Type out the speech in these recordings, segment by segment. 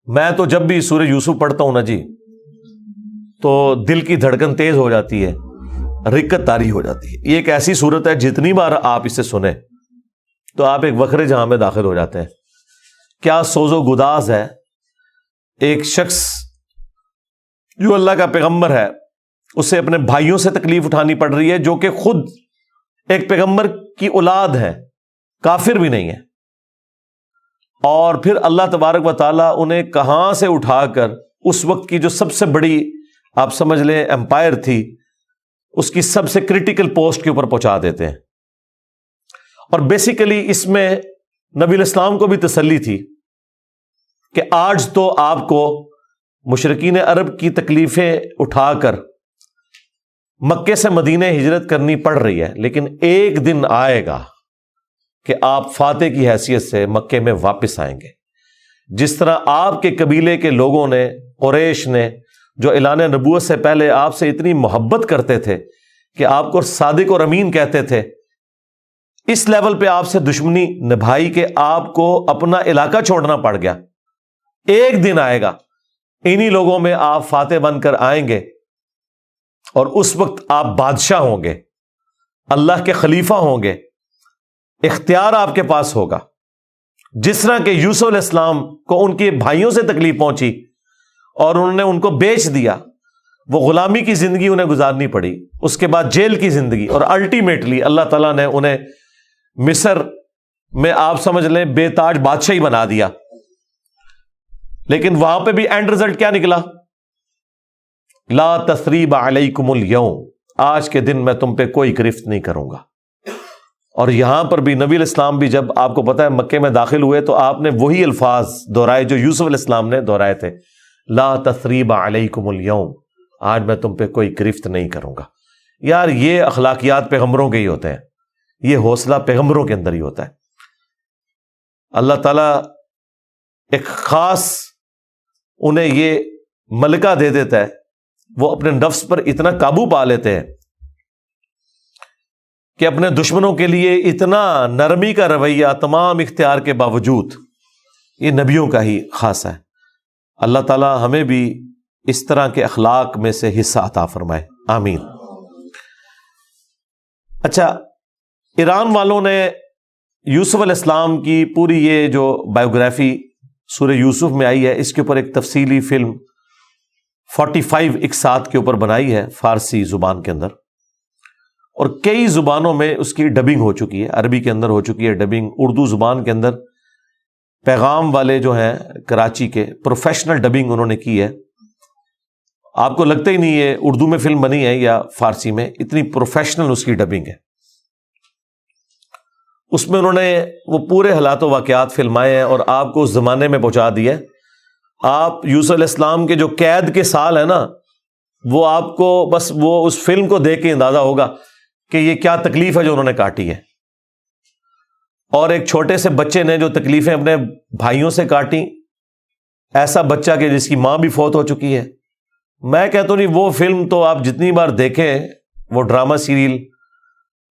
میں تو جب بھی سورہ یوسف پڑھتا ہوں نا جی تو دل کی دھڑکن تیز ہو جاتی ہے، رکت طاری ہو جاتی ہے۔ یہ ایک ایسی صورت ہے جتنی بار آپ اسے سنیں تو آپ ایک وکھرے جہاں میں داخل ہو جاتے ہیں۔ کیا سوز و گداز ہے، ایک شخص جو اللہ کا پیغمبر ہے اسے اپنے بھائیوں سے تکلیف اٹھانی پڑ رہی ہے جو کہ خود ایک پیغمبر کی اولاد ہے، کافر بھی نہیں ہے، اور پھر اللہ تبارک و تعالیٰ انہیں کہاں سے اٹھا کر اس وقت کی جو سب سے بڑی آپ سمجھ لیں امپائر تھی اس کی سب سے کریٹیکل پوسٹ کے اوپر پہنچا دیتے ہیں۔ اور بیسیکلی اس میں نبی الاسلام کو بھی تسلی تھی کہ آج تو آپ کو مشرکین عرب کی تکلیفیں اٹھا کر مکے سے مدینے ہجرت کرنی پڑ رہی ہے، لیکن ایک دن آئے گا کہ آپ فاتح کی حیثیت سے مکے میں واپس آئیں گے۔ جس طرح آپ کے قبیلے کے لوگوں نے، قریش نے، جو اعلان نبوت سے پہلے آپ سے اتنی محبت کرتے تھے کہ آپ کو صادق اور امین کہتے تھے، اس لیول پہ آپ سے دشمنی نبھائی کہ آپ کو اپنا علاقہ چھوڑنا پڑ گیا۔ ایک دن آئے گا انہی لوگوں میں آپ فاتح بن کر آئیں گے اور اس وقت آپ بادشاہ ہوں گے، اللہ کے خلیفہ ہوں گے، اختیار آپ کے پاس ہوگا۔ جس طرح کہ یوسف علیہ السلام کو ان کے بھائیوں سے تکلیف پہنچی اور انہوں نے ان کو بیچ دیا، وہ غلامی کی زندگی انہیں گزارنی پڑی، اس کے بعد جیل کی زندگی، اور الٹیمیٹلی اللہ تعالیٰ نے انہیں مصر میں آپ سمجھ لیں بے تاج بادشاہی بنا دیا۔ لیکن وہاں پہ بھی اینڈ رزلٹ کیا نکلا؟ لا تثریب علیکم اليوم، آج کے دن میں تم پہ کوئی گرفت نہیں کروں گا۔ اور یہاں پر بھی نبی علیہ السلام بھی جب آپ کو پتا ہے مکے میں داخل ہوئے تو آپ نے وہی الفاظ دہرائے جو یوسف علیہ السلام نے دہرائے تھے، لا تثریب علیکم اليوم، آج میں تم پہ کوئی گرفت نہیں کروں گا۔ یار یہ اخلاقیات پیغمبروں کے ہی ہوتے ہیں، یہ حوصلہ پیغمبروں کے اندر ہی ہوتا ہے۔ اللہ تعالیٰ ایک خاص انہیں یہ ملکہ دے دیتا ہے، وہ اپنے نفس پر اتنا قابو پا لیتے ہیں کہ اپنے دشمنوں کے لیے اتنا نرمی کا رویہ تمام اختیار کے باوجود، یہ نبیوں کا ہی خاصہ ہے۔ اللہ تعالیٰ ہمیں بھی اس طرح کے اخلاق میں سے حصہ عطا فرمائے، آمین۔ اچھا، ایران والوں نے یوسف علیہ السلام کی پوری یہ جو بایوگرافی سورہ یوسف میں آئی ہے، اس کے اوپر ایک تفصیلی فلم 45 اقساط کے اوپر بنائی ہے فارسی زبان کے اندر، اور کئی زبانوں میں اس کی ڈبنگ ہو چکی ہے۔ عربی کے اندر ہو چکی ہے ڈبنگ، اردو زبان کے اندر پیغام والے جو ہیں کراچی کے پروفیشنل ڈبنگ انہوں نے کی ہے۔ آپ کو لگتا ہی نہیں ہے اردو میں فلم بنی ہے یا فارسی میں، اتنی پروفیشنل اس کی ڈبنگ ہے۔ اس میں انہوں نے وہ پورے حالات و واقعات فلمائے ہیں اور آپ کو اس زمانے میں پہنچا دیا ہے۔ آپ یوسف علیہ السلام کے جو قید کے سال ہیں نا، وہ آپ کو بس وہ اس فلم کو دیکھ کے اندازہ ہوگا کہ یہ کیا تکلیف ہے جو انہوں نے کاٹی ہے، اور ایک چھوٹے سے بچے نے جو تکلیفیں اپنے بھائیوں سے کاٹی، ایسا بچہ کہ جس کی ماں بھی فوت ہو چکی ہے۔ میں کہتا ہوں نہیں، وہ فلم تو آپ جتنی بار دیکھیں، وہ ڈرامہ سیریل،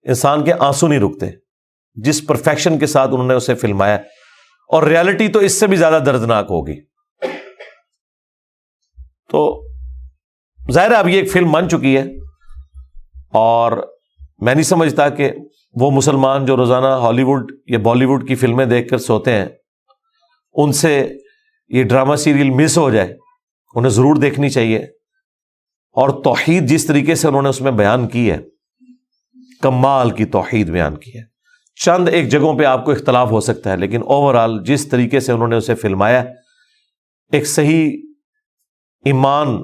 انسان کے آنسو نہیں رکتے جس پرفیکشن کے ساتھ انہوں نے اسے فلمایا، اور ریالٹی تو اس سے بھی زیادہ دردناک ہوگی۔ تو ظاہر ہے اب یہ ایک فلم بن چکی ہے، اور میں نہیں سمجھتا کہ وہ مسلمان جو روزانہ ہالی ووڈ یا بالی ووڈ کی فلمیں دیکھ کر سوتے ہیں، ان سے یہ ڈرامہ سیریل مس ہو جائے، انہیں ضرور دیکھنی چاہیے۔ اور توحید جس طریقے سے انہوں نے اس میں بیان کی ہے، کمال کی توحید بیان کی ہے۔ چند ایک جگہوں پہ آپ کو اختلاف ہو سکتا ہے، لیکن اوورآل جس طریقے سے انہوں نے اسے فلمایا، ایک صحیح ایمان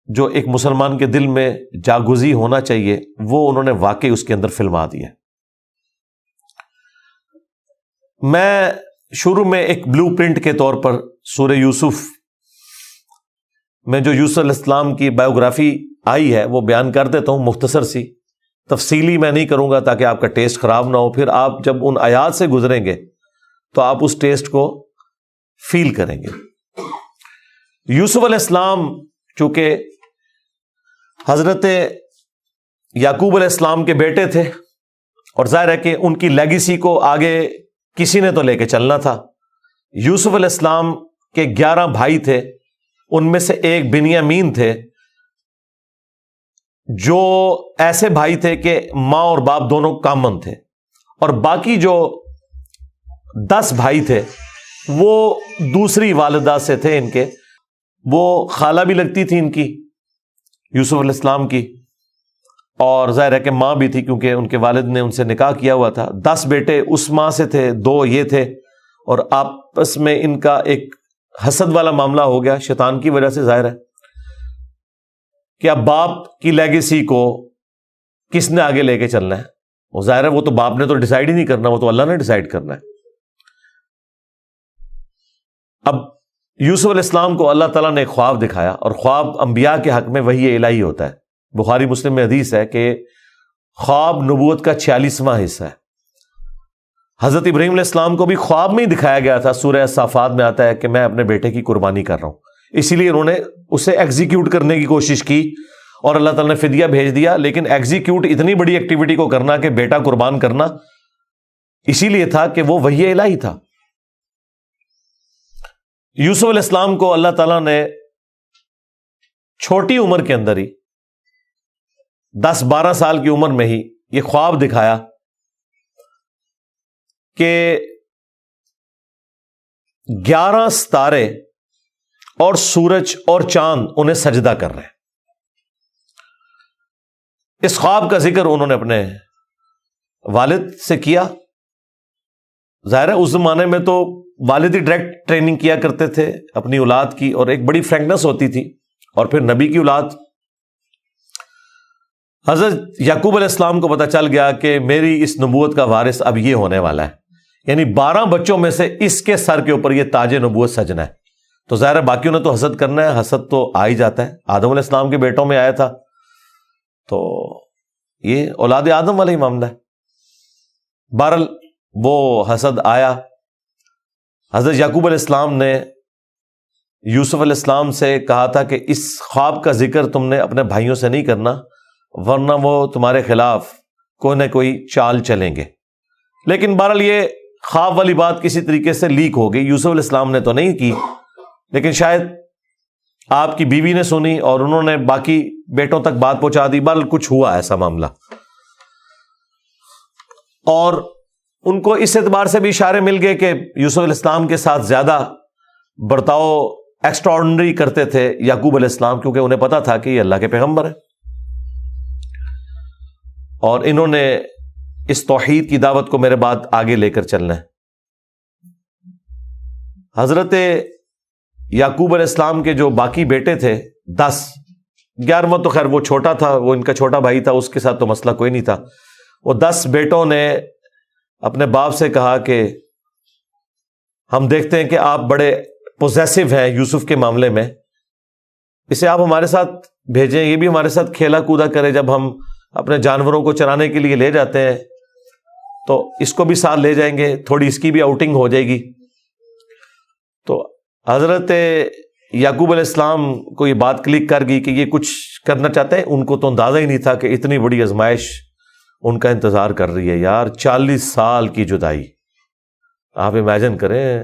جو ایک مسلمان کے دل میں جاگزی ہونا چاہیے، وہ انہوں نے واقعی اس کے اندر فلما دیا۔ میں شروع میں ایک بلو پرنٹ کے طور پر سورہ یوسف میں جو یوسف علیہ السلام کی بایوگرافی آئی ہے وہ بیان کر دیتا ہوں، مختصر سی، تفصیلی میں نہیں کروں گا تاکہ آپ کا ٹیسٹ خراب نہ ہو۔ پھر آپ جب ان آیات سے گزریں گے تو آپ اس ٹیسٹ کو فیل کریں گے۔ یوسف علیہ السلام چونکہ حضرت یعقوب علیہ السلام کے بیٹے تھے، اور ظاہر ہے کہ ان کی لیگیسی کو آگے کسی نے تو لے کے چلنا تھا۔ یوسف علیہ السلام کہ 11 بھائی تھے، ان میں سے ایک بنیامین تھے، جو ایسے بھائی تھے کہ ماں اور باپ دونوں کامن تھے، اور باقی جو 10 بھائی تھے وہ دوسری والدہ سے تھے ان کے، وہ خالہ بھی لگتی تھی ان کی، یوسف علیہ السلام کی، اور ظاہر ہے کہ ماں بھی تھی کیونکہ ان کے والد نے ان سے نکاح کیا ہوا تھا۔ 10 بیٹے اس ماں سے تھے، 2 یہ تھے، اور آپس میں ان کا ایک حسد والا معاملہ ہو گیا شیطان کی وجہ سے، ظاہر ہے کہ اب باپ کی لیگیسی کو کس نے آگے لے کے چلنا ہے، وہ ظاہر ہے وہ تو باپ نے تو ڈیسائیڈ ہی نہیں کرنا، وہ تو اللہ نے ڈیسائیڈ کرنا ہے۔ اب یوسف علیہ السلام کو اللہ تعالیٰ نے ایک خواب دکھایا، اور خواب انبیاء کے حق میں وحی الہی ہوتا ہے۔ بخاری مسلم میں حدیث ہے کہ خواب نبوت کا 46واں حصہ ہے۔ حضرت ابراہیم علیہ السلام کو بھی خواب میں ہی دکھایا گیا تھا، سورہ صافات میں آتا ہے کہ میں اپنے بیٹے کی قربانی کر رہا ہوں، اسی لیے انہوں نے اسے ایگزیکیوٹ کرنے کی کوشش کی، اور اللہ تعالیٰ نے فدیہ بھیج دیا، لیکن ایگزیکیوٹ اتنی بڑی ایکٹیویٹی کو کرنا کہ بیٹا قربان کرنا، اسی لیے تھا کہ وہ وحی الہی تھا۔ یوسف علیہ السلام کو اللہ تعالیٰ نے چھوٹی عمر کے اندر ہی 10-12 سال کی عمر میں ہی یہ خواب دکھایا کہ 11 ستارے اور سورج اور چاند انہیں سجدہ کر رہے ہیں۔ اس خواب کا ذکر انہوں نے اپنے والد سے کیا۔ ظاہر ہے اس زمانے میں تو والد ہی ڈائریکٹ ٹریننگ کیا کرتے تھے اپنی اولاد کی، اور ایک بڑی فرینکنس ہوتی تھی، اور پھر نبی کی اولاد۔ حضرت یعقوب علیہ السلام کو پتہ چل گیا کہ میری اس نبوت کا وارث اب یہ ہونے والا ہے، یعنی 12 بچوں میں سے اس کے سر کے اوپر یہ تاج نبوت سجنا ہے۔ تو ظاہر ہے باقیوں نے تو حسد کرنا ہے، حسد تو آ ہی جاتا ہے، آدم علیہ السلام کے بیٹوں میں آیا تھا، تو یہ اولاد آدم والا ہی معاملہ ہے۔ بہرحال وہ حسد آیا۔ حضرت یعقوب علیہ السلام نے یوسف علیہ السلام سے کہا تھا کہ اس خواب کا ذکر تم نے اپنے بھائیوں سے نہیں کرنا، ورنہ وہ تمہارے خلاف کوئی نہ کوئی چال چلیں گے۔ لیکن بہرحال یہ خواب والی بات کسی طریقے سے لیک ہو گئی، یوسف علیہ السلام نے تو نہیں کی، لیکن شاید آپ کی بیوی نے سنی اور انہوں نے باقی بیٹوں تک بات پہنچا دی۔ بہرحال کچھ ہوا ایسا معاملہ، اور ان کو اس اعتبار سے بھی اشارے مل گئے کہ یوسف علیہ السلام کے ساتھ زیادہ برتاؤ ایکسٹرا آرڈنری کرتے تھے یعقوب علیہ السلام، کیونکہ انہیں پتا تھا کہ یہ اللہ کے پیغمبر ہیں، اور انہوں نے اس توحید کی دعوت کو میرے بعد آگے لے کر چلنا ہے۔ حضرت یعقوب علیہ السلام کے جو باقی بیٹے تھے 10، 11واں تو خیر وہ چھوٹا تھا، وہ ان کا چھوٹا بھائی تھا، اس کے ساتھ تو مسئلہ کوئی نہیں تھا۔ وہ 10 بیٹوں نے اپنے باپ سے کہا کہ ہم دیکھتے ہیں کہ آپ بڑے پوزیسو ہیں یوسف کے معاملے میں، اسے آپ ہمارے ساتھ بھیجیں، یہ بھی ہمارے ساتھ کھیلا کودا کرے، جب ہم اپنے جانوروں کو چرانے کے لیے لے جاتے ہیں تو اس کو بھی ساتھ لے جائیں گے، تھوڑی اس کی بھی آؤٹنگ ہو جائے گی۔ تو حضرت یعقوب علیہ السلام کو یہ بات کلک کر گئی کہ یہ کچھ کرنا چاہتے ہیں، ان کو تو اندازہ ہی نہیں تھا کہ اتنی بڑی آزمائش ان کا انتظار کر رہی ہے۔ یار 40 سال کی جدائی آپ امیجن کریں،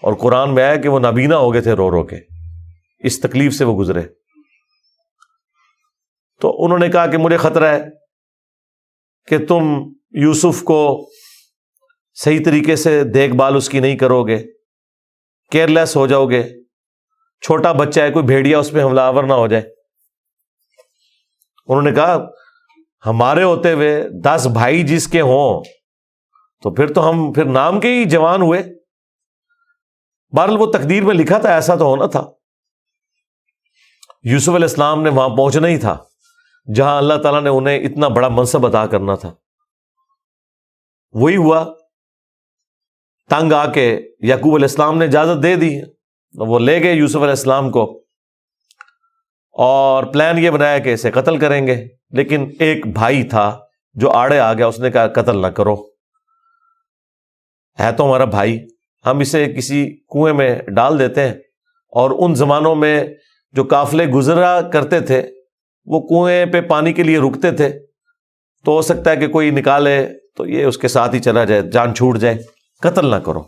اور قرآن میں آیا کہ وہ نابینا ہو گئے تھے رو رو کے، اس تکلیف سے وہ گزرے۔ تو انہوں نے کہا کہ مجھے خطرہ ہے کہ تم یوسف کو صحیح طریقے سے دیکھ بھال اس کی نہیں کرو گے، کیئر لیس ہو جاؤ گے، چھوٹا بچہ ہے، کوئی بھیڑیا اس پہ حملہ آور نہ ہو جائے۔ انہوں نے کہا ہمارے ہوتے ہوئے 10 بھائی جس کے ہوں تو پھر تو ہم پھر نام کے ہی جوان ہوئے۔ بہرحال وہ تقدیر میں لکھا تھا، ایسا تو ہونا تھا۔ یوسف علیہ السلام نے وہاں پہنچنا ہی تھا جہاں اللہ تعالیٰ نے انہیں اتنا بڑا منصب عطا کرنا تھا۔ وہی ہوا، تنگ آ کے یعقوب علیہ السلام نے اجازت دے دی، وہ لے گئے یوسف علیہ السلام کو، اور پلان یہ بنایا کہ اسے قتل کریں گے۔ لیکن ایک بھائی تھا جو آڑے آ گیا، اس نے کہا قتل نہ کرو، ہے تو ہمارا بھائی، ہم اسے کسی کنویں میں ڈال دیتے ہیں۔ اور ان زمانوں میں جو قافلے گزرا کرتے تھے وہ کنویں پہ پانی کے لیے رکتے تھے، تو ہو سکتا ہے کہ کوئی نکالے تو یہ اس کے ساتھ ہی چلا جائے، جان چھوٹ جائے، قتل نہ کرو۔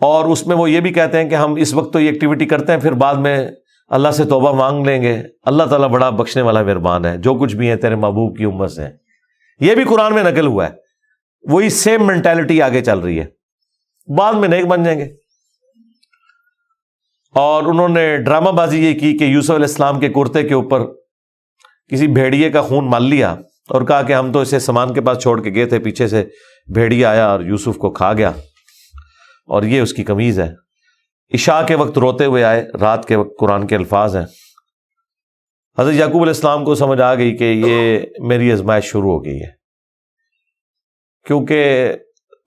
اور اس میں وہ یہ بھی کہتے ہیں کہ ہم اس وقت تو یہ ایکٹیویٹی کرتے ہیں، پھر بعد میں اللہ سے توبہ مانگ لیں گے، اللہ تعالیٰ بڑا بخشنے والا مہربان ہے، جو کچھ بھی ہے تیرے محبوب کی امت سے ہے۔ یہ بھی قرآن میں نقل ہوا ہے، وہی سیم مینٹالٹی آگے چل رہی ہے، بعد میں نیک بن جائیں گے۔ اور انہوں نے ڈرامہ بازی یہ کی کہ یوسف علیہ السلام کے کرتے کے اوپر کسی بھیڑیے کا خون مال لیا اور کہا کہ ہم تو اسے سامان کے پاس چھوڑ کے گئے تھے، پیچھے سے بھیڑیا آیا اور یوسف کو کھا گیا، اور یہ اس کی قمیض ہے۔ عشاء کے وقت روتے ہوئے آئے، رات کے وقت قرآن کے الفاظ ہیں۔ حضرت یعقوب علیہ السلام کو سمجھ آ گئی کہ یہ میری آزمائش شروع ہو گئی ہے، کیونکہ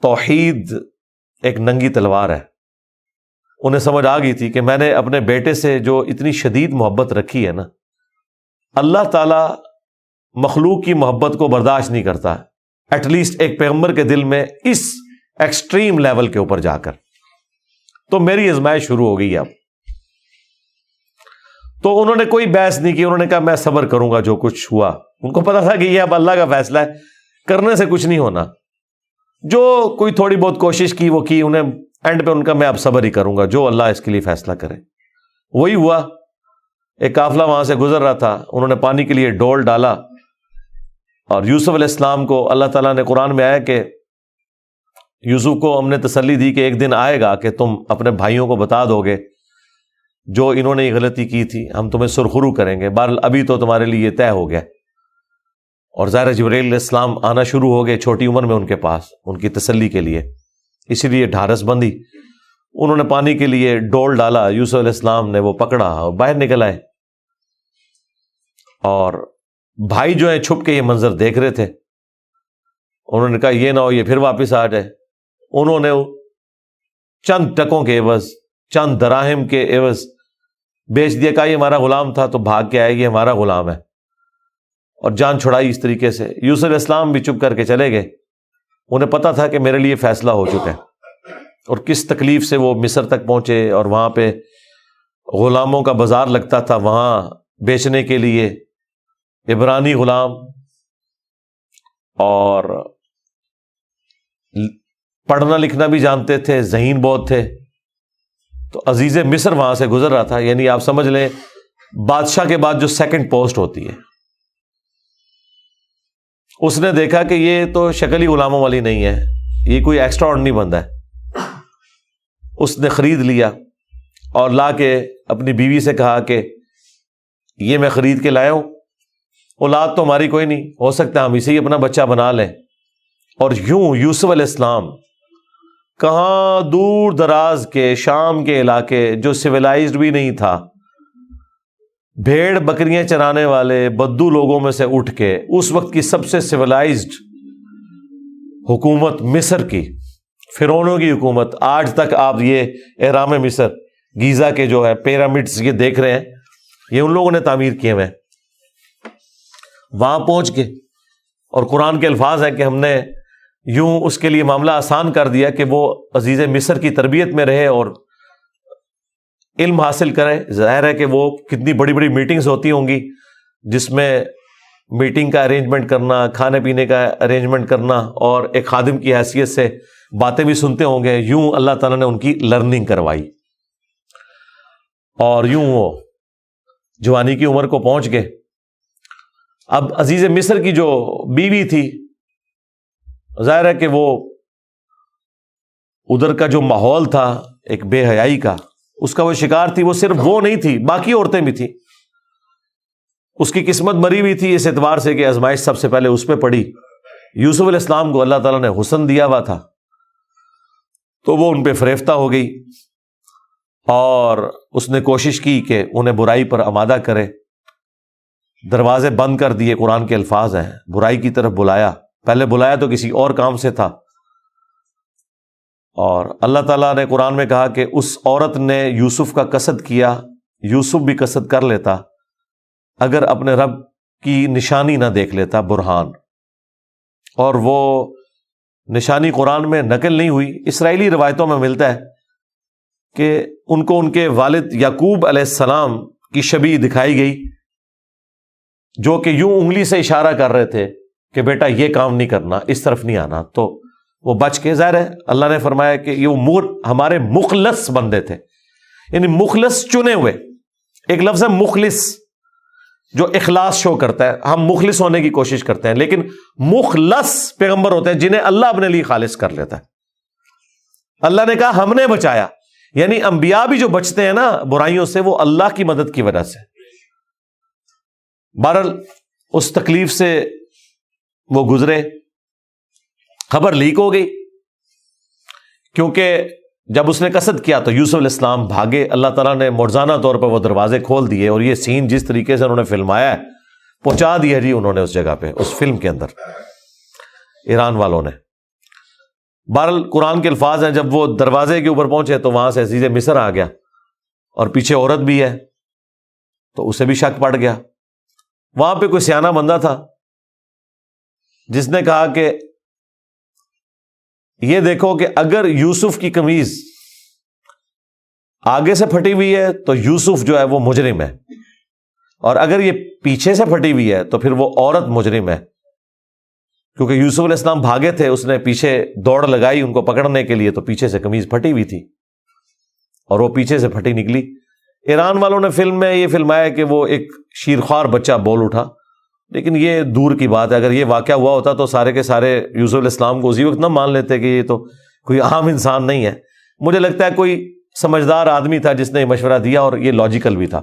توحید ایک ننگی تلوار ہے۔ انہیں سمجھ آ گئی تھی کہ میں نے اپنے بیٹے سے جو اتنی شدید محبت رکھی ہے نا، اللہ تعالیٰ مخلوق کی محبت کو برداشت نہیں کرتا، ایٹ لیسٹ ایک پیغمبر کے دل میں اس ایکسٹریم لیول کے اوپر جا کر۔ تو میری آزمائش شروع ہو گئی اب۔ تو انہوں نے کوئی بحث نہیں کی، انہوں نے کہا میں صبر کروں گا جو کچھ ہوا۔ ان کو پتا تھا کہ یہ اب اللہ کا فیصلہ ہے، کرنے سے کچھ نہیں ہونا۔ جو کوئی تھوڑی بہت کوشش کی وہ کی، انہیں اینڈ پہ ان کا میں اب صبر ہی کروں گا، جو اللہ اس کے لیے فیصلہ کرے وہی ہوا۔ ایک قافلہ وہاں سے گزر رہا تھا، انہوں نے پانی کے لیے ڈول ڈالا، اور یوسف علیہ السلام کو اللہ تعالیٰ نے قرآن میں آیا کہ یوسف کو ہم نے تسلی دی کہ ایک دن آئے گا کہ تم اپنے بھائیوں کو بتا دو گے جو انہوں نے یہ غلطی کی تھی، ہم تمہیں سرخرو کریں گے۔ بہرحال ابھی تو تمہارے لیے یہ طے ہو گیا، اور ظاہر جبرائیل علیہ السلام آنا شروع ہو گئے چھوٹی عمر میں ان کے پاس، ان کی تسلی کے لیے، اسی لیے ڈھارس بندی۔ انہوں نے پانی کے لیے ڈول ڈالا، یوسف علیہ السلام نے وہ پکڑا اور باہر نکل آئے، اور بھائی جو ہیں چھپ کے یہ منظر دیکھ رہے تھے۔ انہوں نے کہا یہ نہ ہو یہ پھر واپس آ جائے۔ انہوں نے چند ٹکوں کے عوض، چند دراہم کے عوض بیچ دیا، کہا یہ ہمارا غلام تھا، تو بھاگ کے آئے، یہ ہمارا غلام ہے، اور جان چھڑائی اس طریقے سے۔ یوسف علیہ السلام بھی چپ کر کے چلے گئے، انہیں پتا تھا کہ میرے لیے فیصلہ ہو چکا ہے، اور کس تکلیف سے وہ مصر تک پہنچے، اور وہاں پہ غلاموں کا بازار لگتا تھا وہاں بیچنے کے لیے، عبرانی غلام، اور پڑھنا لکھنا بھی جانتے تھے، ذہین بہت تھے۔ تو عزیز مصر وہاں سے گزر رہا تھا، یعنی آپ سمجھ لیں بادشاہ کے بعد جو سیکنڈ پوسٹ ہوتی ہے۔ اس نے دیکھا کہ یہ تو شکل ہی غلاموں والی نہیں ہے، یہ کوئی ایکسٹرا آرڈنری بندہ ہے۔ اس نے خرید لیا اور لا کے اپنی بیوی سے کہا کہ یہ میں خرید کے لایا ہوں، اولاد تو ہماری کوئی نہیں، ہو سکتا ہے ہم اسے ہی اپنا بچہ بنا لیں۔ اور یوں یوسف علیہ السلام کہاں دور دراز کے شام کے علاقے جو سویلائزڈ بھی نہیں تھا، بھیڑ بکریاں چرانے والے بدو لوگوں میں سے اٹھ کے اس وقت کی سب سے سویلائزڈ حکومت مصر کی، فرعونوں کی حکومت، آج تک آپ یہ اہرام مصر گیزا کے جو ہے پیرامڈز یہ دیکھ رہے ہیں، یہ ان لوگوں نے تعمیر کیے ہوئے ہیں۔ وہاں پہنچ کے، اور قرآن کے الفاظ ہیں کہ ہم نے یوں اس کے لیے معاملہ آسان کر دیا کہ وہ عزیز مصر کی تربیت میں رہے اور علم حاصل کرے۔ ظاہر ہے کہ وہ کتنی بڑی بڑی میٹنگز ہوتی ہوں گی، جس میں میٹنگ کا ارینجمنٹ کرنا، کھانے پینے کا ارینجمنٹ کرنا، اور ایک خادم کی حیثیت سے باتیں بھی سنتے ہوں گے۔ یوں اللہ تعالیٰ نے ان کی لرننگ کروائی، اور یوں وہ جوانی کی عمر کو پہنچ گئے۔ اب عزیز مصر کی جو بیوی تھی، ظاہر ہے کہ وہ ادھر کا جو ماحول تھا ایک بے حیائی کا، اس کا وہ شکار تھی۔ وہ صرف وہ نہیں تھی، باقی عورتیں بھی تھیں۔ اس کی قسمت مری ہوئی تھی اس اعتبار سے کہ آزمائش سب سے پہلے اس پہ پڑی۔ یوسف علیہ السلام کو اللہ تعالیٰ نے حسن دیا ہوا تھا، تو وہ ان پہ فریفتہ ہو گئی، اور اس نے کوشش کی کہ انہیں برائی پر آمادہ کرے۔ دروازے بند کر دیے، قرآن کے الفاظ ہیں، برائی کی طرف بلایا۔ پہلے بلایا تو کسی اور کام سے تھا، اور اللہ تعالیٰ نے قرآن میں کہا کہ اس عورت نے یوسف کا قصد کیا، یوسف بھی قصد کر لیتا اگر اپنے رب کی نشانی نہ دیکھ لیتا، برہان۔ اور وہ نشانی قرآن میں نقل نہیں ہوئی، اسرائیلی روایتوں میں ملتا ہے کہ ان کو ان کے والد یعقوب علیہ السلام کی شبیہ دکھائی گئی، جو کہ یوں انگلی سے اشارہ کر رہے تھے کہ بیٹا یہ کام نہیں کرنا، اس طرف نہیں آنا۔ تو وہ بچ کے، ظاہر ہے اللہ نے فرمایا کہ یہ ہمارے مخلص بندے تھے، یعنی مخلص چنے ہوئے، ایک لفظ ہے مخلص جو اخلاص شو کرتا ہے، ہم مخلص ہونے کی کوشش کرتے ہیں، لیکن مخلص پیغمبر ہوتے ہیں جنہیں اللہ اپنے لیے خالص کر لیتا ہے۔ اللہ نے کہا ہم نے بچایا، یعنی انبیاء بھی جو بچتے ہیں نا برائیوں سے، وہ اللہ کی مدد کی وجہ سے۔ بہرحال اس تکلیف سے وہ گزرے، خبر لیک ہو گئی، کیونکہ جب اس نے قصد کیا تو یوسف علیہ السلام بھاگے، اللہ تعالیٰ نے معجزانہ طور پر وہ دروازے کھول دیے، اور یہ سین جس طریقے سے انہوں نے فلمایا ہے پہنچا دیا جی انہوں نے اس جگہ پہ، اس فلم کے اندر ایران والوں نے۔ بہرحال قرآن کے الفاظ ہیں، جب وہ دروازے کے اوپر پہنچے تو وہاں سے عزیز مصر آ گیا، اور پیچھے عورت بھی ہے تو اسے بھی شک پڑ گیا۔ وہاں پہ کوئی سیانہ بندہ تھا جس نے کہا کہ یہ دیکھو کہ اگر یوسف کی قمیض آگے سے پھٹی ہوئی ہے تو یوسف جو ہے وہ مجرم ہے، اور اگر یہ پیچھے سے پھٹی ہوئی ہے تو پھر وہ عورت مجرم ہے، کیونکہ یوسف علیہ السلام بھاگے تھے، اس نے پیچھے دوڑ لگائی ان کو پکڑنے کے لیے، تو پیچھے سے قمیض پھٹی ہوئی تھی اور وہ پیچھے سے پھٹی نکلی۔ ایران والوں نے فلم میں یہ فلمایا کہ وہ ایک شیرخوار بچہ بول اٹھا، لیکن یہ دور کی بات ہے، اگر یہ واقعہ ہوا ہوتا تو سارے کے سارے یوسف علیہ السلام کو اسی وقت نہ مان لیتے کہ یہ تو کوئی عام انسان نہیں ہے۔ مجھے لگتا ہے کوئی سمجھدار آدمی تھا جس نے یہ مشورہ دیا، اور یہ لاجیکل بھی تھا۔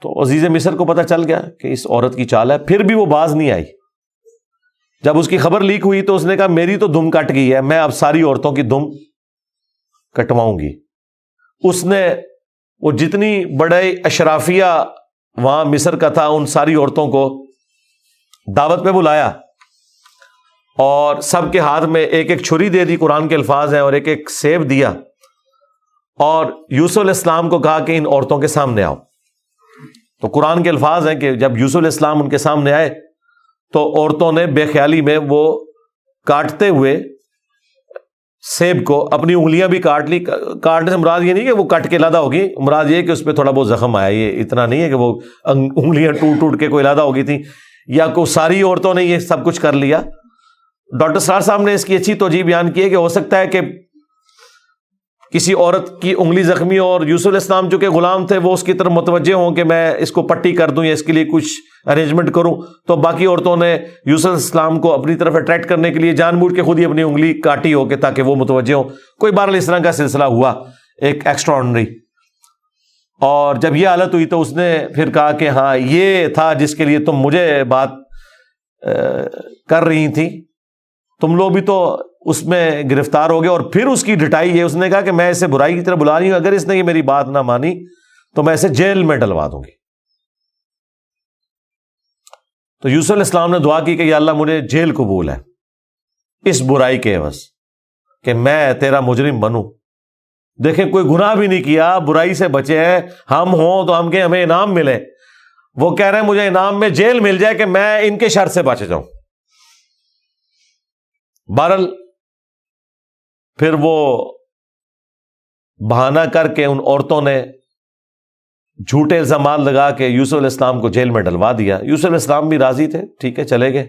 تو عزیز مصر کو پتہ چل گیا کہ اس عورت کی چال ہے، پھر بھی وہ باز نہیں آئی۔ جب اس کی خبر لیک ہوئی تو اس نے کہا میری تو دم کٹ گئی ہے، میں اب ساری عورتوں کی دم کٹواؤں گی۔ اس نے وہ جتنی بڑے اشرافیہ وہاں مصر کا تھا ان ساری عورتوں کو دعوت پہ بلایا، اور سب کے ہاتھ میں ایک ایک چھری دے دی، قرآن کے الفاظ ہیں، اور ایک ایک سیب دیا، اور یوسف علیہ السلام کو کہا کہ ان عورتوں کے سامنے آؤ۔ تو قرآن کے الفاظ ہیں کہ جب یوسف علیہ السلام ان کے سامنے آئے تو عورتوں نے بے خیالی میں وہ کاٹتے ہوئے سیب کو اپنی انگلیاں بھی کاٹ لی۔ کاٹنے سے مراد یہ نہیں کہ وہ کٹ کے علیحدہ ہوگی، مراد یہ کہ اس پہ تھوڑا بہت زخم آیا، یہ اتنا نہیں ہے کہ وہ انگلیاں ٹوٹ ٹوٹ کے کوئی علیحدہ ہو گئی تھی، یا کوئی ساری عورتوں نے یہ سب کچھ کر لیا۔ ڈاکٹر سرار صاحب نے اس کی اچھی توجیہ بیان کی ہے کہ ہو سکتا ہے کہ کسی عورت کی انگلی زخمی ہو، اور یوسف علیہ السلام جو کہ غلام تھے وہ اس کی طرف متوجہ ہوں کہ میں اس کو پٹی کر دوں یا اس کے لیے کچھ ارینجمنٹ کروں، تو باقی عورتوں نے یوسف علیہ السلام کو اپنی طرف اٹریکٹ کرنے کے لیے جان بوجھ کے خود ہی اپنی انگلی کاٹی ہو کہ تاکہ وہ متوجہ ہوں۔ کوئی بہرحال اس طرح کا سلسلہ ہوا ایک ایکسٹرا آرڈنری، اور جب یہ حالت ہوئی تو اس نے پھر کہا کہ ہاں یہ تھا جس کے لیے تم مجھے بات کر رہی تھی، تم لوگ بھی تو اس میں گرفتار ہو گئے۔ اور پھر اس کی ڈٹائی ہے، اس نے کہا کہ میں اسے برائی کی طرف بلا رہی ہوں، اگر اس نے یہ میری بات نہ مانی تو میں اسے جیل میں ڈلوا دوں گی۔ تو یوسف علیہ السلام نے دعا کی کہ یا اللہ مجھے جیل قبول ہے اس برائی کے عوض، کہ میں تیرا مجرم بنوں۔ دیکھیں کوئی گناہ بھی نہیں کیا، برائی سے بچے ہیں، ہم ہوں تو ہم کہ ہمیں انعام ملے، وہ کہہ رہے ہیں مجھے انعام میں جیل مل جائے کہ میں ان کے شر سے بچ جاؤں۔ بہرحال پھر وہ بہانہ کر کے ان عورتوں نے جھوٹے الزامات لگا کے یوسف علیہ السلام کو جیل میں ڈلوا دیا۔ یوسف علیہ السلام بھی راضی تھے، ٹھیک ہے چلے گئے۔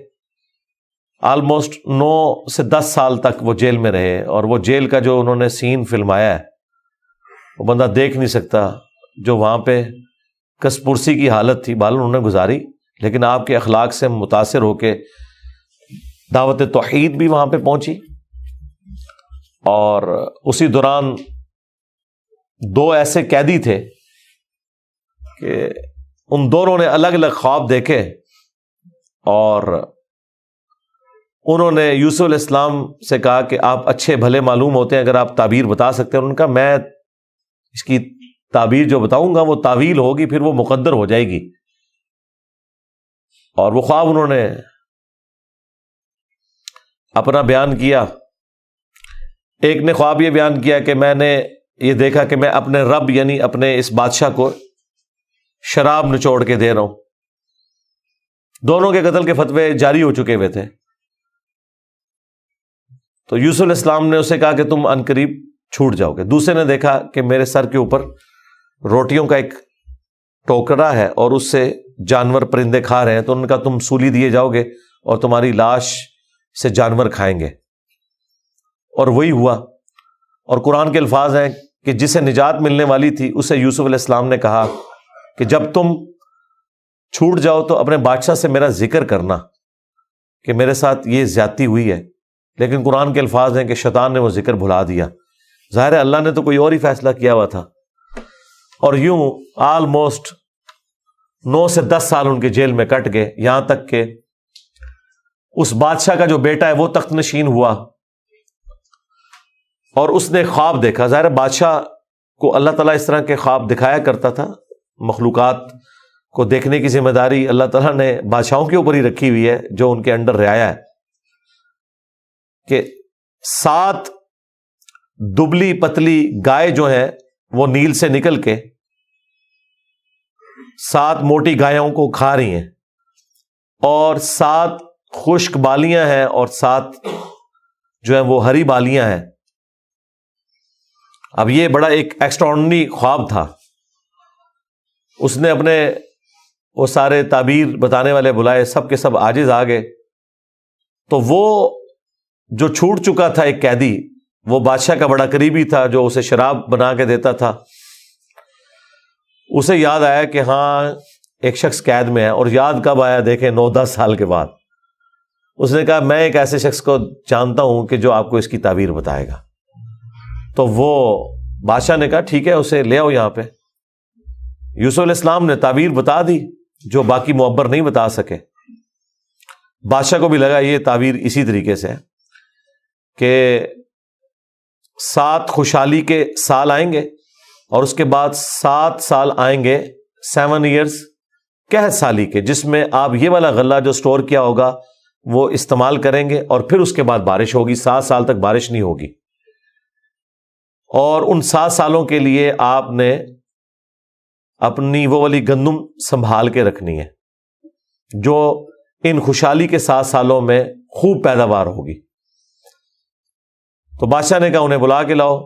آلموسٹ 9 سے 10 سال تک وہ جیل میں رہے، اور وہ جیل کا جو انہوں نے سین فلمایا ہے وہ بندہ دیکھ نہیں سکتا، جو وہاں پہ کس پرسی کی حالت تھی بہرحال انہوں نے گزاری، لیکن آپ کے اخلاق سے متاثر ہو کے دعوت توحید بھی وہاں پہ پہنچی۔ اور اسی دوران 2 ایسے قیدی تھے کہ ان دونوں نے الگ الگ خواب دیکھے، اور انہوں نے یوسف علیہ السلام سے کہا کہ آپ اچھے بھلے معلوم ہوتے ہیں، اگر آپ تعبیر بتا سکتے ہیں۔ انہوں نے کہا میں اس کی تعبیر جو بتاؤں گا وہ تعویل ہوگی، پھر وہ مقدر ہو جائے گی۔ اور وہ خواب انہوں نے اپنا بیان کیا۔ ایک نے خواب یہ بیان کیا کہ میں نے یہ دیکھا کہ میں اپنے رب یعنی اپنے اس بادشاہ کو شراب نچوڑ کے دے رہا ہوں۔ دونوں کے قتل کے فتوے جاری ہو چکے ہوئے تھے۔ تو یوسف علیہ السلام نے اسے کہا کہ تم عنقریب چھوٹ جاؤ گے۔ دوسرے نے دیکھا کہ میرے سر کے اوپر روٹیوں کا ایک ٹوکرا ہے اور اس سے جانور پرندے کھا رہے ہیں، تو ان کا تم سولی دیے جاؤ گے اور تمہاری لاش سے جانور کھائیں گے. اور وہی ہوا. اور قرآن کے الفاظ ہیں کہ جسے نجات ملنے والی تھی اسے یوسف علیہ السلام نے کہا کہ جب تم چھوٹ جاؤ تو اپنے بادشاہ سے میرا ذکر کرنا کہ میرے ساتھ یہ زیادتی ہوئی ہے. لیکن قرآن کے الفاظ ہیں کہ شیطان نے وہ ذکر بھلا دیا. ظاہر ہے اللہ نے تو کوئی اور ہی فیصلہ کیا ہوا تھا. اور یوں آلموسٹ 9 سے 10 سال ان کے جیل میں کٹ گئے, یہاں تک کہ اس بادشاہ کا جو بیٹا ہے وہ تخت نشین ہوا اور اس نے خواب دیکھا. ظاہر بادشاہ کو اللہ تعالیٰ اس طرح کے خواب دکھایا کرتا تھا. مخلوقات کو دیکھنے کی ذمہ داری اللہ تعالیٰ نے بادشاہوں کے اوپر ہی رکھی ہوئی ہے جو ان کے انڈر رعایا ہے. کہ 7 دبلی پتلی گائے جو ہیں وہ نیل سے نکل کے 7 موٹی گایوں کو کھا رہی ہیں, اور 7 خشک بالیاں ہیں اور 7 جو ہیں وہ ہری بالیاں ہیں. اب یہ بڑا ایک ایکسٹراڈنری خواب تھا. اس نے اپنے وہ سارے تعبیر بتانے والے بلائے, سب کے سب عاجز آ گئے. تو وہ جو چھوٹ چکا تھا ایک قیدی, وہ بادشاہ کا بڑا قریبی تھا جو اسے شراب بنا کے دیتا تھا, اسے یاد آیا کہ ہاں ایک شخص قید میں ہے. اور یاد کب آیا دیکھیں 9-10 سال کے بعد. اس نے کہا میں ایک ایسے شخص کو جانتا ہوں کہ جو آپ کو اس کی تعبیر بتائے گا. تو وہ بادشاہ نے کہا ٹھیک ہے اسے لے آؤ یہاں پہ. یوسف علیہ السلام نے تعبیر بتا دی جو باقی معبر نہیں بتا سکے. بادشاہ کو بھی لگا یہ تعبیر اسی طریقے سے ہے کہ 7 خوشحالی کے سال آئیں گے اور اس کے بعد 7 سال آئیں گے 7 ایئرز قحط سالی کے, جس میں آپ یہ والا غلہ جو سٹور کیا ہوگا وہ استعمال کریں گے, اور پھر اس کے بعد بارش ہوگی. 7 سال تک بارش نہیں ہوگی. اور ان 7 سالوں کے لیے آپ نے اپنی وہ والی گندم سنبھال کے رکھنی ہے جو ان خوشحالی کے 7 سالوں میں خوب پیداوار ہوگی. تو بادشاہ نے کہا انہیں بلا کے لاؤ.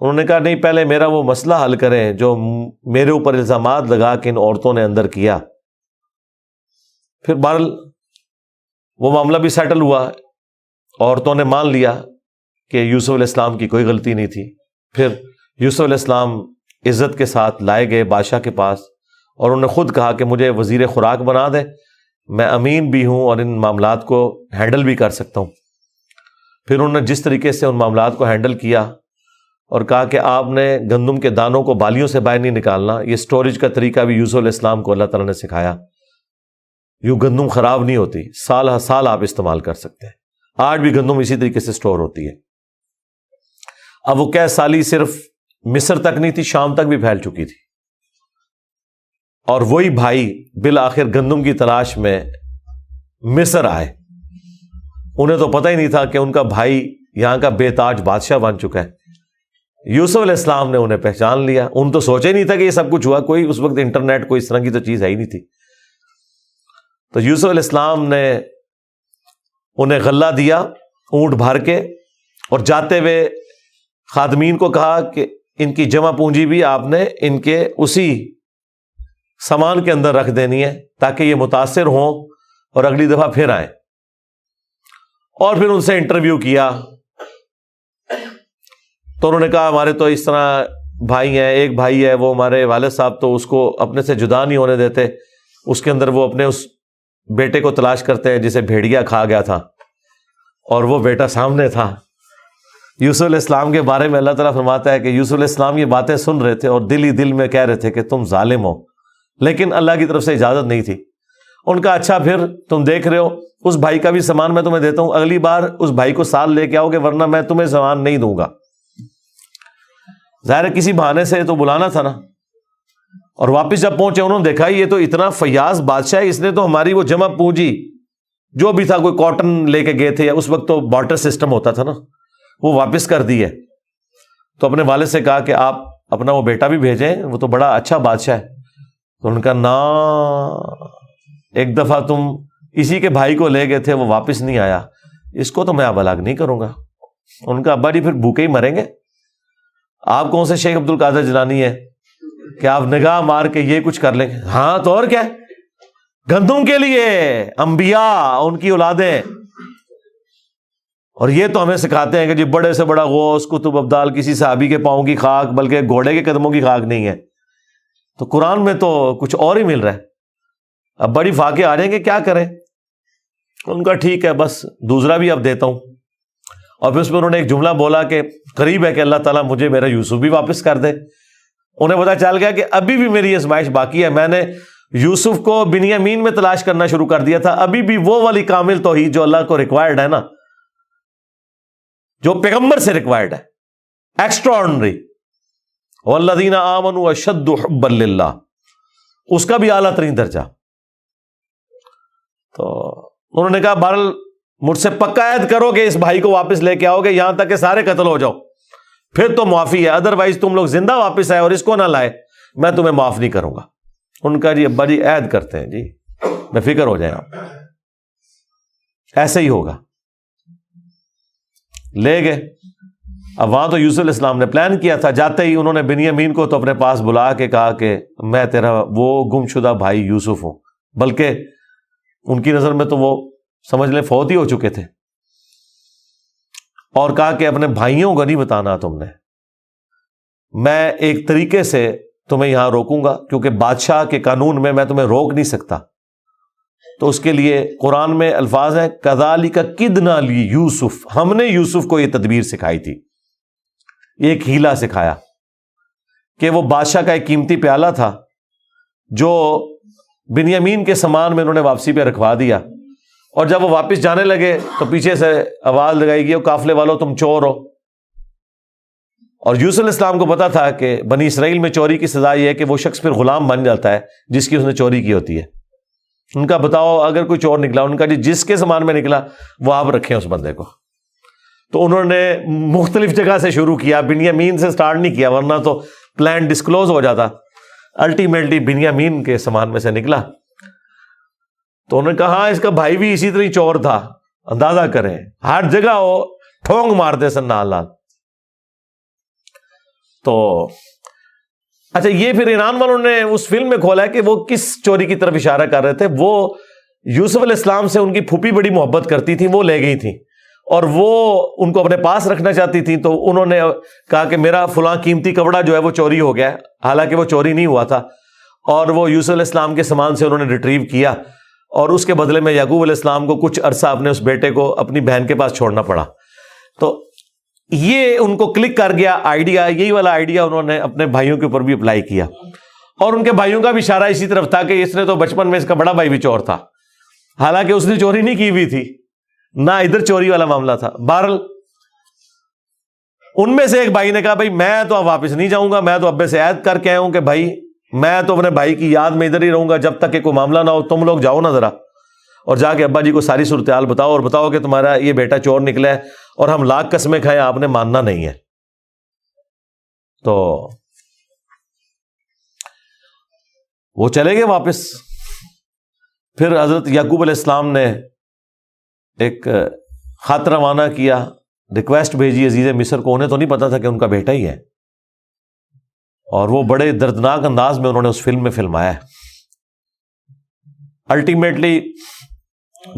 انہوں نے کہا نہیں پہلے میرا وہ مسئلہ حل کریں جو میرے اوپر الزامات لگا کے ان عورتوں نے اندر کیا. پھر بہرحال وہ معاملہ بھی سیٹل ہوا. عورتوں نے مان لیا کہ یوسف علیہ السلام کی کوئی غلطی نہیں تھی. پھر یوسف علیہ السلام عزت کے ساتھ لائے گئے بادشاہ کے پاس, اور انہوں نے خود کہا کہ مجھے وزیر خوراک بنا دے, میں امین بھی ہوں اور ان معاملات کو ہینڈل بھی کر سکتا ہوں. پھر انہوں نے جس طریقے سے ان معاملات کو ہینڈل کیا اور کہا کہ آپ نے گندم کے دانوں کو بالیوں سے باہر نہیں نکالنا. یہ سٹوریج کا طریقہ بھی یوسف علیہ السلام کو اللہ تعالیٰ نے سکھایا. یوں گندم خراب نہیں ہوتی, سال ہر سال آپ استعمال کر سکتے ہیں. آج بھی گندم اسی طریقے سے سٹور ہوتی ہے. اب وہ قحط سالی صرف مصر تک نہیں تھی, شام تک بھی پھیل چکی تھی. اور وہی بھائی بالآخر گندم کی تلاش میں مصر آئے. انہیں تو پتہ ہی نہیں تھا کہ ان کا بھائی یہاں کا بے تاج بادشاہ بن چکا ہے. یوسف علیہ السلام نے انہیں پہچان لیا. ان تو سوچا ہی نہیں تھا کہ یہ سب کچھ ہوا. کوئی اس وقت انٹرنیٹ کوئی اس طرح کی تو چیز ہے ہی نہیں تھی. تو یوسف علیہ السلام نے انہیں غلہ دیا اونٹ بھر کے, اور جاتے ہوئے خادمین کو کہا کہ ان کی جمع پونجی بھی آپ نے ان کے اسی سامان کے اندر رکھ دینی ہے تاکہ یہ متاثر ہوں اور اگلی دفعہ پھر آئیں. اور پھر ان سے انٹرویو کیا تو انہوں نے کہا ہمارے تو اس طرح بھائی ہیں, ایک بھائی ہے وہ ہمارے والد صاحب تو اس کو اپنے سے جدا نہیں ہونے دیتے, اس کے اندر وہ اپنے اس بیٹے کو تلاش کرتے ہیں جسے بھیڑیا کھا گیا تھا, اور وہ بیٹا سامنے تھا. یوسف علیہ السلام کے بارے میں اللہ تعالیٰ فرماتا ہے کہ یوسف علیہ السلام یہ باتیں سن رہے تھے اور دل ہی دل میں کہہ رہے تھے کہ تم ظالم ہو, لیکن اللہ کی طرف سے اجازت نہیں تھی. ان کا اچھا پھر تم دیکھ رہے ہو اس بھائی کا بھی سامان میں تمہیں دیتا ہوں, اگلی بار اس بھائی کو ساتھ لے کے آؤ گے ورنہ میں تمہیں سامان نہیں دوں گا. ظاہر کسی بہانے سے تو بلانا تھا نا. اور واپس جب پہنچے انہوں نے دیکھا یہ تو اتنا فیاض بادشاہ ہے, اس نے تو ہماری وہ جمع پونجی جو بھی تھا, کوئی کاٹن لے کے گئے تھے, اس وقت تو بارٹر سسٹم ہوتا تھا نا, وہ واپس کر دی ہے. تو اپنے والد سے کہا کہ آپ اپنا وہ بیٹا بھی بھیجیں, وہ تو بڑا اچھا بادشاہ ہے. تو ان کا نا ایک دفعہ تم اسی کے بھائی کو لے گئے تھے وہ واپس نہیں آیا, اس کو تو میں اب الگ نہیں کروں گا. ان کا ابا جی پھر بھوکے ہی مریں گے. آپ کون سے شیخ عبد القادر جیلانی ہے کہ آپ نگاہ مار کے یہ کچھ کر لیں گے؟ ہاں تو اور کیا, گندم کے لیے انبیاء ان کی اولادیں اور یہ تو ہمیں سکھاتے ہیں کہ جی بڑے سے بڑا غوث قطب ابدال کسی صحابی کے پاؤں کی خاک بلکہ گھوڑے کے قدموں کی خاک نہیں ہے. تو قرآن میں تو کچھ اور ہی مل رہا ہے. اب بڑی فاقے آ رہے ہیں کہ کیا کریں. ان کا ٹھیک ہے بس دوسرا بھی اب دیتا ہوں. اور پھر اس میں انہوں نے ایک جملہ بولا کہ قریب ہے کہ اللہ تعالیٰ مجھے میرا یوسف بھی واپس کر دے. انہیں پتا چل گیا کہ ابھی بھی میری آزمائش باقی ہے. میں نے یوسف کو بنیامین میں تلاش کرنا شروع کر دیا تھا. ابھی بھی وہ والی کامل توحید جو اللہ کو ریکوائرڈ ہے نا, جو پیغمبر سے ریکوائرڈ ہے, ایکسٹرا آرڈنری, والذین آمنوا اشد حبا للہ, اس کا بھی اعلیٰ ترین درجہ. تو انہوں نے کہا بہرحال مجھ سے پکا عہد کرو کہ اس بھائی کو واپس لے کے آؤ گے یہاں تک کہ سارے قتل ہو جاؤ, پھر تو معافی ہے, ادروائز تم لوگ زندہ واپس آئے اور اس کو نہ لائے میں تمہیں معاف نہیں کروں گا. ان کا جی ابا جی عہد کرتے ہیں, جی بے فکر ہو جائیں آپ, ایسے ہی ہوگا. لے گئے. اب وہاں تو یوسف علیہ السلام نے پلان کیا تھا. جاتے ہی انہوں نے بنیامین کو تو اپنے پاس بلا کے کہا کہ میں تیرا وہ گم شدہ بھائی یوسف ہوں. بلکہ ان کی نظر میں تو وہ سمجھ لیں فوت ہی ہو چکے تھے. اور کہا کہ اپنے بھائیوں کو نہیں بتانا تم نے, میں ایک طریقے سے تمہیں یہاں روکوں گا کیونکہ بادشاہ کے قانون میں تمہیں روک نہیں سکتا. تو اس کے لیے قرآن میں الفاظ ہیں کذالک کدنا لیوسف, ہم نے یوسف کو یہ تدبیر سکھائی تھی, ایک ہیلا سکھایا کہ وہ بادشاہ کا ایک قیمتی پیالہ تھا جو بنیامین کے سامان میں انہوں نے واپسی پہ رکھوا دیا, اور جب وہ واپس جانے لگے تو پیچھے سے آواز لگائی گئی قافلے والوں تم چور ہو. اور یوسف علیہ السلام کو پتا تھا کہ بنی اسرائیل میں چوری کی سزا یہ ہے کہ وہ شخص پھر غلام بن جاتا ہے جس کی اس نے چوری کی ہوتی ہے. ان کا بتاؤ اگر کوئی چور نکلا, ان کا جس کے سامان میں نکلا وہ آپ رکھیں اس بندے کو. تو انہوں نے مختلف جگہ سے شروع کیا, بنیامین سے سٹارٹ نہیں کیا ورنہ تو پلان ڈسکلوز ہو جاتا. الٹیمیٹلی بنیامین کے سامان میں سے نکلا. تو انہوں نے کہا ہاں اس کا بھائی بھی اسی طرح چور تھا, اندازہ کریں ہر جگہ وہ ٹھونگ مارتے سن نال نال. تو اچھا یہ پھر ایران والوں نے اس فلم میں کھولا ہے کہ وہ کس چوری کی طرف اشارہ کر رہے تھے. وہ یوسف علیہ السلام سے ان کی پھوپھی بڑی محبت کرتی تھی, وہ لے گئی تھی اور وہ ان کو اپنے پاس رکھنا چاہتی تھی. تو انہوں نے کہا کہ میرا فلاں قیمتی کپڑا جو ہے وہ چوری ہو گیا ہے, حالانکہ وہ چوری نہیں ہوا تھا. اور وہ یوسف علیہ السلام کے سامان سے انہوں نے ریٹریو کیا, اور اس کے بدلے میں یعقوب علیہ السلام کو کچھ عرصہ اپنے اس بیٹے کو اپنی بہن کے پاس چھوڑنا پڑا. تو یہ ان کو کلک کر گیا آئیڈیا, یہی والا آئیڈیا انہوں نے اپنے بھائیوں کے اوپر بھی اپلائی کیا. اور ان کے بھائیوں کا بھی اشارہ اسی طرف تھا کہ اس نے تو بچپن میں اس کا بڑا بھائی بھی چور تھا, حالانکہ اس نے چوری نہیں کی ہوئی تھی, نہ ادھر چوری والا معاملہ تھا. بہرحال ان میں سے ایک بھائی نے کہا بھائی میں تو اب واپس نہیں جاؤں گا, میں تو ابے سے عہد کر کے آیا ہوں کہ بھائی میں تو اپنے بھائی کی یاد میں ادھر ہی رہوں گا جب تک کہ کوئی معاملہ نہ ہو. تم لوگ جاؤ نا ذرا اور جا کے ابا جی کو ساری صورتحال بتاؤ, اور بتاؤ کہ تمہارا یہ بیٹا چور نکلا ہے اور ہم لاکھ قسمیں کھائیں آپ نے ماننا نہیں ہے. تو وہ چلے گئے واپس. پھر حضرت یعقوب علیہ السلام نے ایک خط روانہ کیا, ریکویسٹ بھیجی عزیز مصر کو. انہیں تو نہیں پتا تھا کہ ان کا بیٹا ہی ہے, اور وہ بڑے دردناک انداز میں انہوں نے اس فلم میں فلمایا ہے. الٹیمیٹلی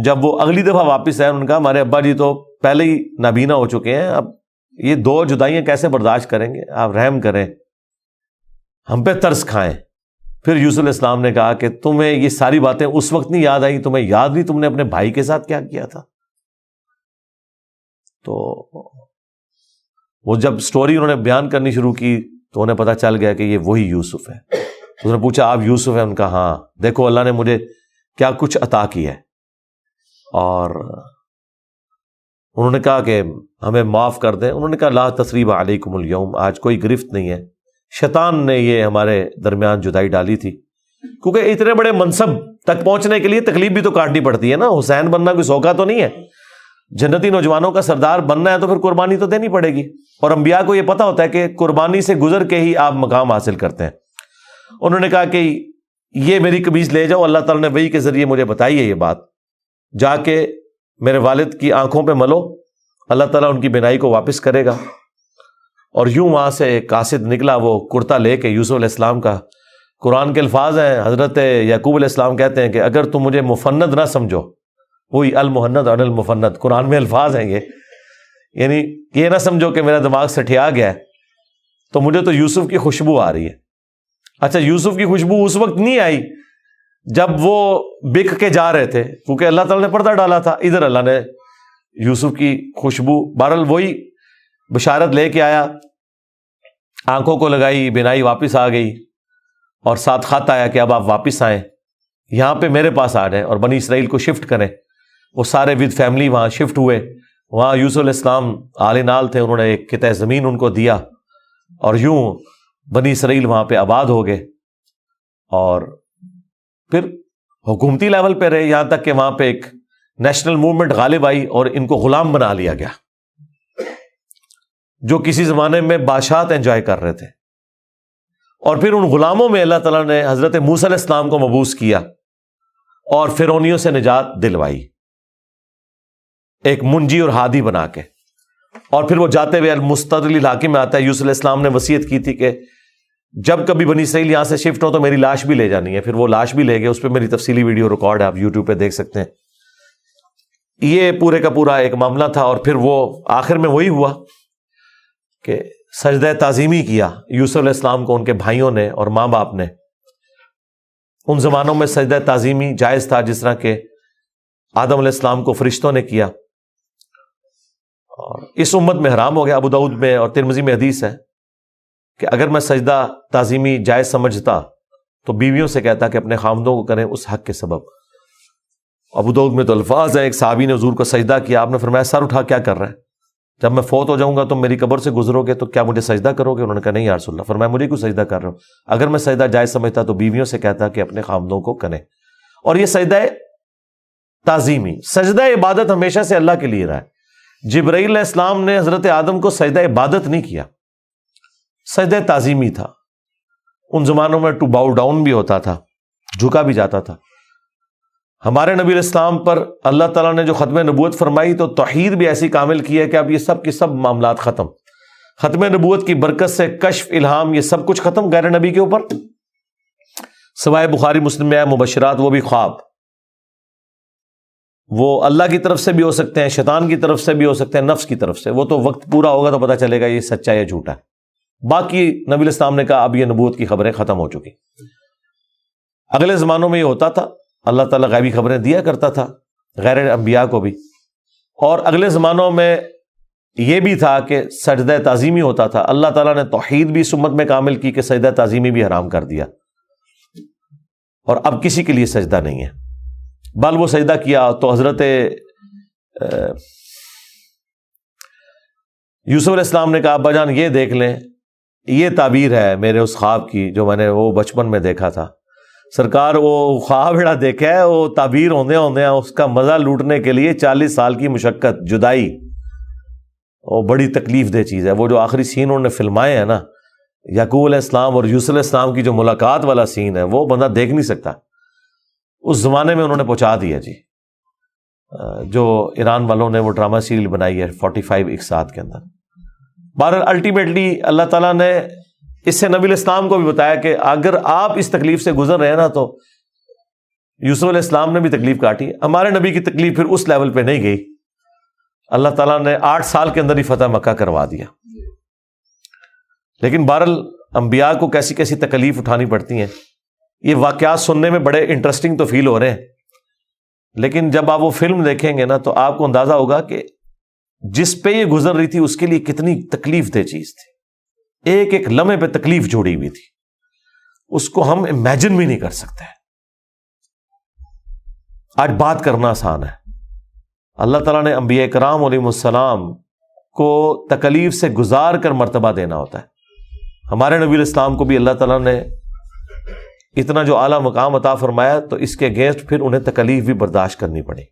جب وہ اگلی دفعہ واپس آئے, انہوں نے کہا ہمارے ابا جی تو پہلے ہی نابینا ہو چکے ہیں, اب یہ 2 جدائیاں کیسے برداشت کریں گے, آپ رحم کریں, ہم پہ ترس کھائیں. پھر یوسف علیہ السلام نے کہا کہ تمہیں یہ ساری باتیں اس وقت نہیں یاد آئی, تمہیں یاد نہیں تم نے اپنے بھائی کے ساتھ کیا کیا تھا. تو وہ جب سٹوری انہوں نے بیان کرنی شروع کی تو انہیں پتا چل گیا کہ یہ وہی یوسف ہے. تو انہوں نے پوچھا آپ یوسف ہیں؟ ان کا ہاں, دیکھو اللہ نے مجھے کیا کچھ عطا کیا ہے. اور انہوں نے کہا کہ ہمیں معاف کر دیں. انہوں نے کہا لا تثریب علیکم اليوم, آج کوئی گرفت نہیں ہے. شیطان نے یہ ہمارے درمیان جدائی ڈالی تھی, کیونکہ اتنے بڑے منصب تک پہنچنے کے لیے تکلیف بھی تو کاٹنی پڑتی ہے نا. حسین بننا کوئی سوکھا تو نہیں ہے, جنتی نوجوانوں کا سردار بننا ہے تو پھر قربانی تو دینی پڑے گی, اور انبیاء کو یہ پتا ہوتا ہے کہ قربانی سے گزر کے ہی آپ مقام حاصل کرتے ہیں. انہوں نے کہا کہ یہ میری قمیص لے جاؤ, اللہ تعالیٰ نے وحی کے ذریعے مجھے بتائی ہے یہ بات, جا کے میرے والد کی آنکھوں پہ ملو, اللہ تعالیٰ ان کی بینائی کو واپس کرے گا. اور یوں وہاں سے ایک قاصد نکلا, وہ کرتا لے کے یوسف علیہ السلام کا. قرآن کے الفاظ ہیں, حضرت یعقوب علیہ السلام کہتے ہیں کہ اگر تم مجھے مفند نہ سمجھو, وہی المحند عن المفند, قرآن میں الفاظ ہیں یہ, یعنی یہ نہ سمجھو کہ میرا دماغ سٹھیا گیا ہے، تو مجھے تو یوسف کی خوشبو آ رہی ہے۔ اچھا، یوسف کی خوشبو اس وقت نہیں آئی جب وہ بک کے جا رہے تھے، کیونکہ اللہ تعالیٰ نے پردہ ڈالا تھا، ادھر اللہ نے یوسف کی خوشبو، بہرحال وہی بشارت لے کے آیا، آنکھوں کو لگائی، بینائی واپس آ گئی، اور ساتھ خط آیا کہ اب آپ واپس آئیں، یہاں پہ میرے پاس آ جائیں اور بنی اسرائیل کو شفٹ کریں۔ وہ سارے ود فیملی وہاں شفٹ ہوئے۔ وہاں یوسف علیہ السلام آل نال تھے، انہوں نے ایک قطعہ زمین ان کو دیا، اور یوں بنی اسرائیل وہاں پہ آباد ہو گئے، اور پھر حکومتی لیول پہ رہے، یہاں تک کہ وہاں پہ ایک نیشنل موومنٹ غالب آئی اور ان کو غلام بنا لیا گیا، جو کسی زمانے میں بادشاہت انجوائے کر رہے تھے۔ اور پھر ان غلاموں میں اللہ تعالیٰ نے حضرت موسیٰ علیہ السلام کو مبعوث کیا اور فرعونیوں سے نجات دلوائی، ایک منجی اور ہادی بنا کے۔ اور پھر وہ جاتے ہوئے المستدل علاقے میں آتا ہے، یوسف علیہ السلام نے وصیت کی تھی کہ جب کبھی بنی اسرائیل یہاں سے شفٹ ہو تو میری لاش بھی لے جانی ہے۔ پھر وہ لاش بھی لے گئے، اس پہ میری تفصیلی ویڈیو ریکارڈ ہے، آپ یوٹیوب پہ دیکھ سکتے ہیں۔ یہ پورے کا پورا ایک معاملہ تھا، اور پھر وہ آخر میں وہی ہوا کہ سجدہ تعظیمی کیا یوسف علیہ السلام کو ان کے بھائیوں نے اور ماں باپ نے۔ ان زمانوں میں سجدہ تعظیمی جائز تھا، جس طرح کہ آدم علیہ السلام کو فرشتوں نے کیا، اور اس امت میں حرام ہو گیا۔ ابو داؤد میں اور ترمذی میں حدیث ہے کہ اگر میں سجدہ تعظیمی جائز سمجھتا تو بیویوں سے کہتا کہ اپنے خامدوں کو کریں اس حق کے سبب۔ ابو داؤد میں تو الفاظ ہیں، ایک صحابی نے حضور کو سجدہ کیا، آپ نے فرمایا سر اٹھا کیا کر رہا ہے، جب میں فوت ہو جاؤں گا تم میری قبر سے گزرو گے تو کیا مجھے سجدہ کرو گے؟ انہوں نے کہا نہیں یا رسول اللہ۔ فرمایا مجھے کیوں سجدہ کر رہے ہو؟ اگر میں سجدہ جائز سمجھتا تو بیویوں سے کہتا کہ اپنے خامدوں کو کریں۔ اور یہ سجدہ تعظیمی، سجدہ عبادت ہمیشہ سے اللہ کے لیے رہا ہے۔ جبرائیل علیہ السلام نے حضرت آدم کو سجدہ عبادت نہیں کیا، سجدہ تعظیمی تھا۔ ان زمانوں میں ٹو باؤ ڈاؤن بھی ہوتا تھا، جھکا بھی جاتا تھا۔ ہمارے نبی علیہ السلام پر اللہ تعالیٰ نے جو ختم نبوت فرمائی تو توحید بھی ایسی کامل کی ہے کہ اب یہ سب کی سب معاملات ختم۔ ختم نبوت کی برکت سے کشف، الہام، یہ سب کچھ ختم غیر نبی کے اوپر، سوائے بخاری مسلم میں ہے مبشرات، وہ بھی خواب، وہ اللہ کی طرف سے بھی ہو سکتے ہیں، شیطان کی طرف سے بھی ہو سکتے ہیں، نفس کی طرف سے۔ وہ تو وقت پورا ہوگا تو پتہ چلے گا یہ سچا ہے یا جھوٹا ہے۔ باقی نبی علیہ السلام نے کہا اب یہ نبوت کی خبریں ختم ہو چکی۔ اگلے زمانوں میں یہ ہوتا تھا، اللہ تعالیٰ غیبی خبریں دیا کرتا تھا غیر انبیاء کو بھی، اور اگلے زمانوں میں یہ بھی تھا کہ سجدہ تعظیمی ہوتا تھا۔ اللہ تعالیٰ نے توحید بھی اس امت میں کامل کی کہ سجدہ تعظیمی بھی حرام کر دیا، اور اب کسی کے لیے سجدہ نہیں ہے۔ بل وہ سجدہ کیا تو حضرت یوسف علیہ السلام نے کہا ابا جان یہ دیکھ لیں، یہ تعبیر ہے میرے اس خواب کی جو میں نے وہ بچپن میں دیکھا تھا۔ سرکار وہ خواب بڑا دیکھا ہے، وہ تعبیر ہوندے اس کا مزہ لوٹنے کے لیے 40 سال کی مشقت، جدائی، وہ بڑی تکلیف دہ چیز ہے۔ وہ جو آخری سین انہوں نے فلمائے ہیں نا، یعقوب علیہ السلام اور یوسف علیہ السلام کی جو ملاقات والا سین ہے، وہ بندہ دیکھ نہیں سکتا۔ اس زمانے میں انہوں نے پہنچا دیا جی، جو ایران والوں نے وہ ڈرامہ سیریل بنائی ہے 45 اقساط کے اندر۔ بہرحال الٹیمیٹلی اللہ تعالیٰ نے اس سے نبی علیہ السلام کو بھی بتایا کہ اگر آپ اس تکلیف سے گزر رہے ہیں نا تو یوسف علیہ السلام نے بھی تکلیف کاٹی۔ ہمارے نبی کی تکلیف پھر اس لیول پہ نہیں گئی، اللہ تعالیٰ نے 8 سال کے اندر ہی فتح مکہ کروا دیا۔ لیکن بہرحال انبیاء کو کیسی کیسی تکلیف اٹھانی پڑتی ہیں۔ یہ واقعات سننے میں بڑے انٹرسٹنگ تو فیل ہو رہے ہیں، لیکن جب آپ وہ فلم دیکھیں گے نا تو آپ کو اندازہ ہوگا کہ جس پہ یہ گزر رہی تھی اس کے لیے کتنی تکلیف دہ چیز تھی، ایک ایک لمحے پہ تکلیف جوڑی ہوئی تھی، اس کو ہم امیجن بھی نہیں کر سکتے۔ آج بات کرنا آسان ہے، اللہ تعالیٰ نے انبیاء کرام علیہ السلام کو تکلیف سے گزار کر مرتبہ دینا ہوتا ہے۔ ہمارے نبی علیہ السلام کو بھی اللہ تعالیٰ نے اتنا جو اعلیٰ مقام عطا فرمایا تو اس کے اگینسٹ پھر انہیں تکلیف بھی برداشت کرنی پڑی۔